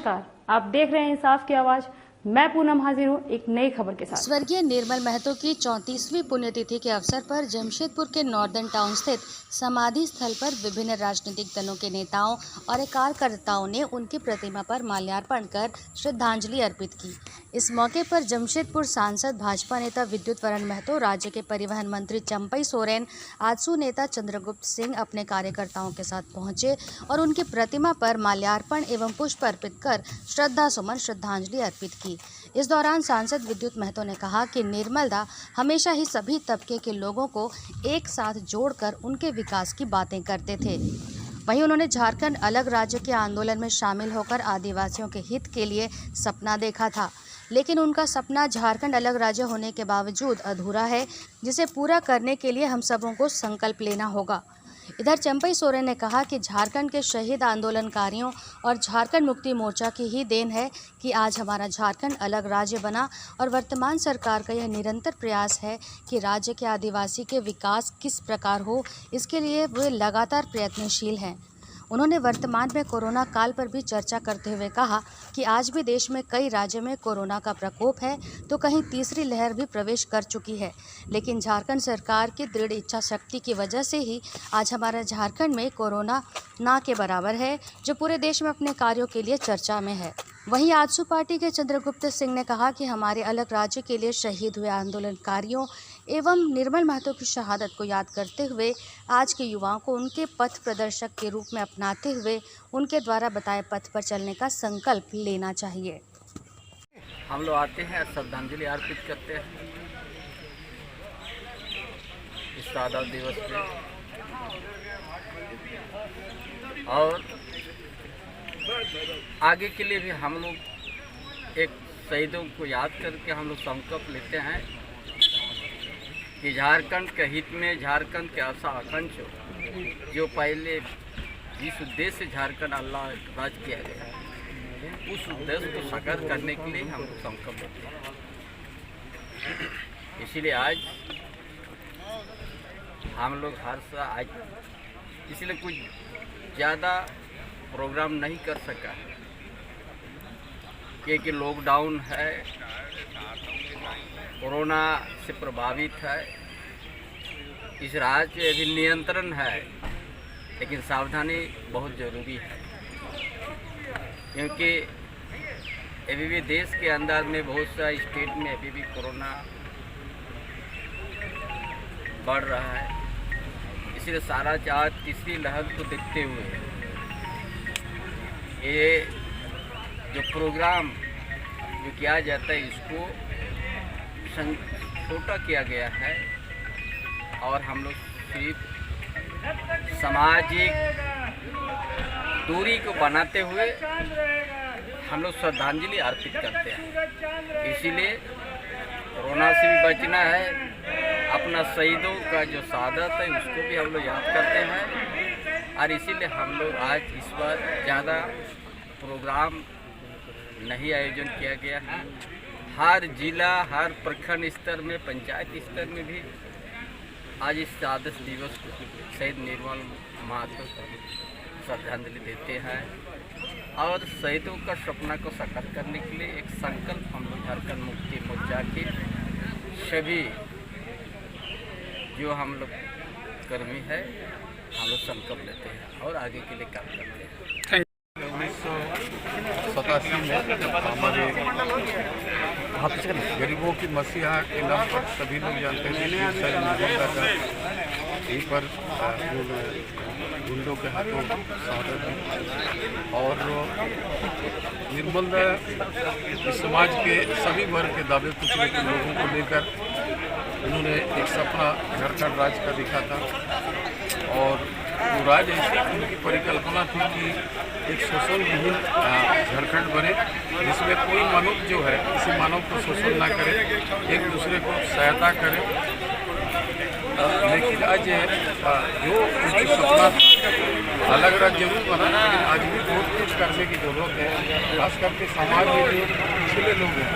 नमस्कार, आप देख रहे हैं इंसाफ की आवाज। मैं पूनम हाजिर हूँ एक नई खबर के साथ। स्वर्गीय निर्मल महतो की 34वीं पुण्यतिथि के अवसर पर जमशेदपुर के नॉर्दर्न टाउन स्थित समाधि स्थल पर विभिन्न राजनीतिक दलों के नेताओं और कार्यकर्ताओं ने उनकी प्रतिमा पर माल्यार्पण कर श्रद्धांजलि अर्पित की। इस मौके पर जमशेदपुर सांसद भाजपा नेता विद्युत वरण महतो, राज्य के परिवहन मंत्री चंपई सोरेन, आजसू नेता चंद्रगुप्त सिंह अपने कार्यकर्ताओं के साथ पहुंचे और उनकी प्रतिमा पर माल्यार्पण एवं पुष्प अर्पित कर श्रद्धांजलि अर्पित की। इस दौरान सांसद विद्युत महतो ने कहा कि निर्मलदा हमेशा ही सभी तबके के लोगों को एक साथ जोड़कर उनके विकास की बातें करते थे। वहीं उन्होंने झारखंड अलग राज्य के आंदोलन में शामिल होकर आदिवासियों के हित के लिए सपना देखा था, लेकिन उनका सपना झारखंड अलग राज्य होने के बावजूद अधूरा है, जिसे पूरा करने के लिए हम सबों को संकल्प लेना होगा। इधर चंपई सोरेन ने कहा कि झारखंड के शहीद आंदोलनकारियों और झारखंड मुक्ति मोर्चा की ही देन है कि आज हमारा झारखंड अलग राज्य बना और वर्तमान सरकार का यह निरंतर प्रयास है कि राज्य के आदिवासी के विकास किस प्रकार हो, इसके लिए वे लगातार प्रयत्नशील हैं। उन्होंने वर्तमान में कोरोना काल पर भी चर्चा करते हुए कहा कि आज भी देश में कई राज्यों में कोरोना का प्रकोप है, तो कहीं तीसरी लहर भी प्रवेश कर चुकी है, लेकिन झारखंड सरकार की दृढ़ इच्छा शक्ति की वजह से ही आज हमारा झारखंड में कोरोना ना के बराबर है, जो पूरे देश में अपने कार्यों के लिए चर्चा में है। वहीं आजसू पार्टी के चंद्रगुप्त सिंह ने कहा कि हमारे अलग राज्य के लिए शहीद हुए आंदोलनकारियों एवं निर्मल महतो की शहादत को याद करते हुए आज के युवाओं को उनके पथ प्रदर्शक के रूप में अपनाते हुए उनके द्वारा बताए पथ पर चलने का संकल्प लेना चाहिए। हम लोग आते हैं, श्रद्धांजलि अर्पित करते हैं इस शहादत दिवस पे, और आगे के लिए भी हम लोग एक शहीदों को याद करके हम लोग संकल्प लेते हैं कि झारखंड के हित में, झारखंड के आशा आकांक्षा जो पहले जिस उद्देश्य से झारखंड अल्लाह राज किया गया, उस उद्देश्य को साकार करने के लिए हम लोग संकल्प लेते हैं। इसीलिए आज हम लोग आज इसलिए कुछ ज़्यादा प्रोग्राम नहीं कर सका क्योंकि लॉकडाउन है, कोरोना से प्रभावित है, इस राज्य अभी नियंत्रण है, लेकिन सावधानी बहुत ज़रूरी है क्योंकि अभी भी देश के अंदर में बहुत सा स्टेट में अभी भी कोरोना बढ़ रहा है। इसलिए सारा चार तीसरी लहर को देखते हुए ये जो प्रोग्राम जो किया जाता है इसको छोटा किया गया है और हम लोग सिर्फ सामाजिक दूरी को बनाते हुए हम लोग श्रद्धांजलि अर्पित करते हैं। इसीलिए कोरोना से भी बचना है, अपना शहीदों का जो शहादत है उसको भी हम लोग याद करते हैं, और इसीलिए हम लोग आज इस बार ज़्यादा प्रोग्राम नहीं आयोजन किया गया है। हर जिला, हर प्रखंड स्तर में, पंचायत स्तर में भी आज इस शहादत दिवस को शहीद निर्मल महतो को श्रद्धांजलि देते हैं और शहीदों का सपना को साकार करने के लिए एक संकल्प हम लोग झारखंड मुक्ति मोर्चा के सभी जो हम लोग कर्मी है हम लोग संकल्प लेते हैं और आगे के लिए काम करते हैं। 1987 में हमारे गरीबों की मसीहा के नाम पर सभी लोग जानते थे कि सर निर्मलदा का यहीं पर गुंडों के हाथों शहादत हुई और निर्मलदा इस समाज के सभी वर्ग के दावे कुचले के लोगों को लेकर उन्होंने एक सपना झारखंड राज्य का दिखा था और वो राज्य ऐसी उनकी परिकल्पना थी कि एक शोषण विहीन झारखंड बने जिसमें कोई मनुष्य जो है किसी मानव को शोषण ना करे, एक दूसरे को सहायता करे। लेकिन आज जो उनकी सपना अलग राज्य जरूर बना, लेकिन आज भी बहुत कुछ करने की जरूरत है। खास करके समाज में जो पिछले लोग हैं,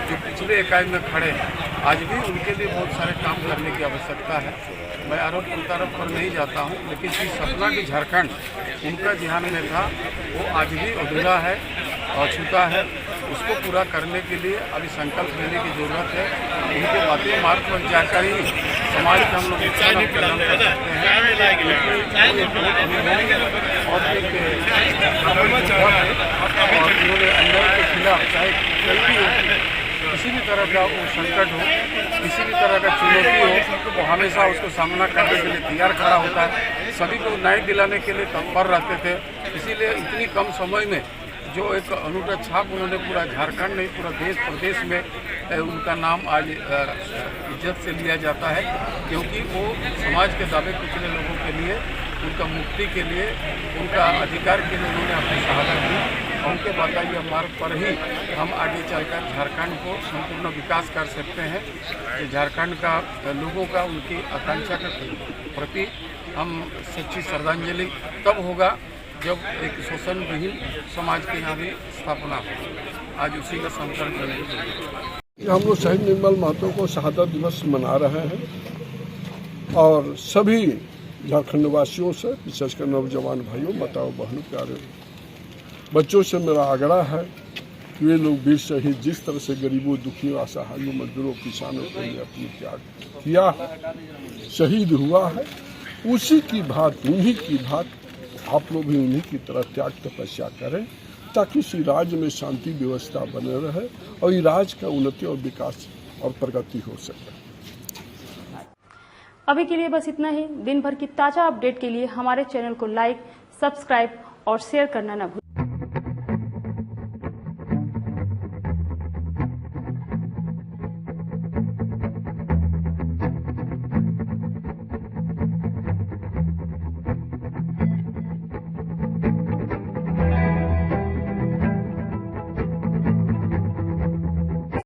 जो पिछले इकाई में खड़े हैं, आज भी उनके लिए बहुत सारे काम करने की आवश्यकता है। मैं आरोप प्रत्यारोप पर नहीं जाता हूं, लेकिन जिस सपना की झारखंड उनका ध्यान में था वो आज भी अधूरा है अछूता है, उसको पूरा करने के लिए अभी संकल्प लेने की जरूरत है। उनके बातें मार्ग पर जाकर ही समाज के हम लोग कल्याण कर सकते हैं। और उन्होंने अन्याय के खिलाफ चाहे कोई भी हो, किसी भी तरह का वो संकट हो, किसी भी तरह का चुनौती हो, वो हमेशा उसको सामना करने के लिए तैयार खड़ा होता है। सभी को न्याय दिलाने के लिए तत्पर रहते थे। इसीलिए इतनी कम समय में जो एक अनूठा छाप उन्होंने पूरा झारखंड नहीं पूरा देश प्रदेश में उनका नाम आज इज्जत से लिया जाता है, क्योंकि वो समाज के दावे पिछले लोगों के लिए, उनका मुक्ति के लिए, उनका अधिकार के लिए उन्होंने अपनी शहादत दी। उनके बताइए मार्ग पर ही हम आगे चलकर झारखंड को संपूर्ण विकास कर सकते हैं। झारखंड का लोगों का उनकी आकांक्षा के प्रति हम सच्ची श्रद्धांजलि तब होगा जब एक शोषण विहीन समाज की यहाँ भी स्थापना हो। आज उसी का संकल्प लेंगे। हम लोग शहीद निर्मल महतो को शहादत दिवस मना रहे हैं और सभी झारखंड वासियों से, विशेषकर नौजवान भाइयों, माताओं, बहनों, प्यारे बच्चों से मेरा आग्रह है कि वे लोग वीर शहीद जिस तरह से गरीबों, दुखियों, असहायों, मजदूरों, किसानों के लिए अपनी त्याग किया है, शहीद हुआ है, उसी की भांति, उन्हीं की भांति आप लोग भी उन्हीं की तरह त्याग तपस्या करें, ताकि इस राज्य में शांति व्यवस्था बने रहे और इस राज्य का उन्नति और विकास और प्रगति हो सके। अभी के लिए बस इतना ही। दिन भर की ताजा अपडेट के लिए हमारे चैनल को लाइक, सब्सक्राइब और शेयर करना न भूलें।